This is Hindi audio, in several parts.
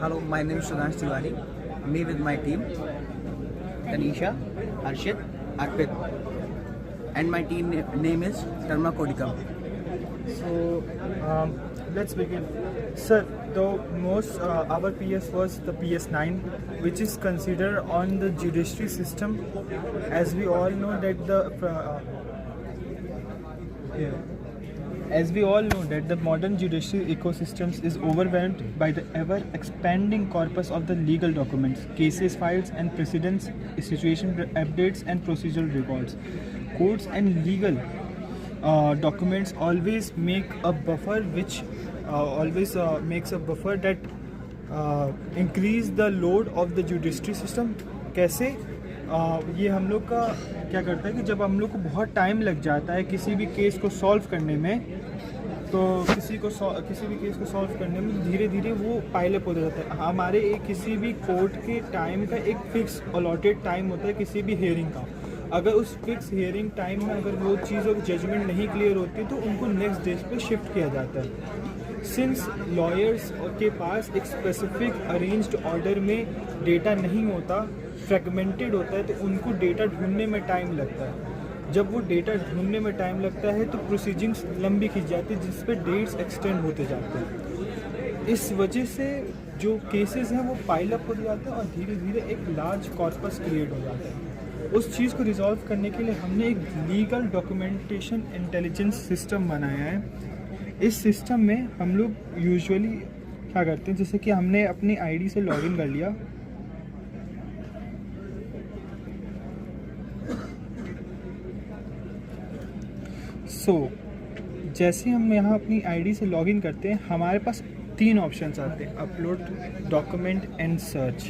Hello, my name is Sudhanshu Tiwari. Me with my team, Tanisha, Harshit, Arpit, and my team name is Dharma Kodikam. So let's begin. Sir, the most our PS was the PS9, which is considered on the judiciary system. As we all know that the modern judicial ecosystems is overwhelmed by the ever expanding corpus of the legal documents, cases, files, and precedents, situation updates, and procedural records. Courts and legal documents always make a buffer which always makes a buffer that increase the load of the judiciary system. कैसे ये हम लोग का क्या करता है कि जब हम लोग को बहुत टाइम लग जाता है किसी भी केस को सॉल्व करने में, तो किसी भी केस को सॉल्व करने में धीरे धीरे वो पाइल अप होता जाता है. हमारे किसी भी कोर्ट के टाइम का एक फिक्स अलॉटेड टाइम होता है किसी भी हियरिंग का. अगर उस फिक्स हियरिंग टाइम में अगर वो चीज़ और जजमेंट नहीं क्लियर होती तो उनको नेक्स्ट डे पे शिफ्ट किया जाता है. सिंस लॉयर्स के पास एक स्पेसिफिक अरेंज्ड ऑर्डर में डेटा नहीं होता, फ्रेगमेंटेड होता है, तो उनको डेटा ढूंढने में टाइम लगता है. जब वो डेटा ढूंढने में टाइम लगता है तो प्रोसीडिंग्स लंबी खिंच जाती है जिस पे डेट्स एक्सटेंड होते जाते हैं. इस वजह से जो केसेस हैं वो पाइल अप हो जाते हैं और धीरे धीरे एक लार्ज कॉर्पस क्रिएट हो जाता है. उस चीज़ को रिजॉल्व करने के लिए हमने एक लीगल डॉक्यूमेंटेशन इंटेलिजेंस सिस्टम बनाया है. इस सिस्टम में हम लोग यूजुअली क्या करते हैं, जैसे कि हमने अपनी आईडी से लॉगिन कर लिया. जैसे हम यहाँ अपनी आईडी से लॉगिन करते हैं हमारे पास 3 ऑप्शंस आते हैं: upload, document and search.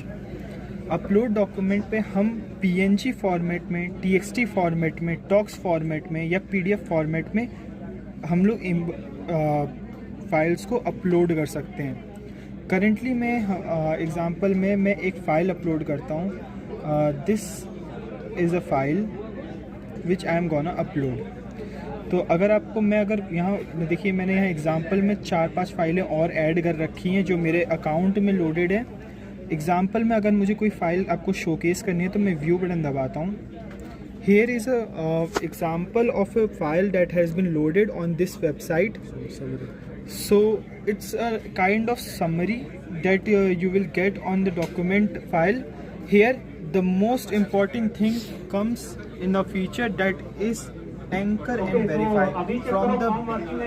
Upload document पे हम PNG फॉर्मेट में, TXT फॉर्मेट में, टॉक्स फॉर्मेट में या PDF फॉर्मेट में हम लोग फाइल्स को अपलोड कर सकते हैं. करेंटली मैं एग्ज़ाम्पल में मैं एक फ़ाइल अपलोड करता हूँ. This is a file which I am gonna upload. तो अगर आपको अगर यहाँ देखिए मैंने यहाँ एग्ज़ाम्पल में 4-5 फाइलें और ऐड कर रखी हैं जो मेरे अकाउंट में लोडेड है. एग्ज़ाम्पल में अगर मुझे कोई फ़ाइल आपको शोकेस करनी है तो मैं व्यू बटन दबाता हूँ. Here is a example of a file that has been loaded on this website. So it's a kind of summary that you will get on the document file. Here the most important thing comes in a feature that is anchor and verify from the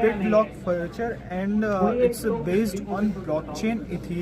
BitLock feature, and it's based on blockchain Ethereum.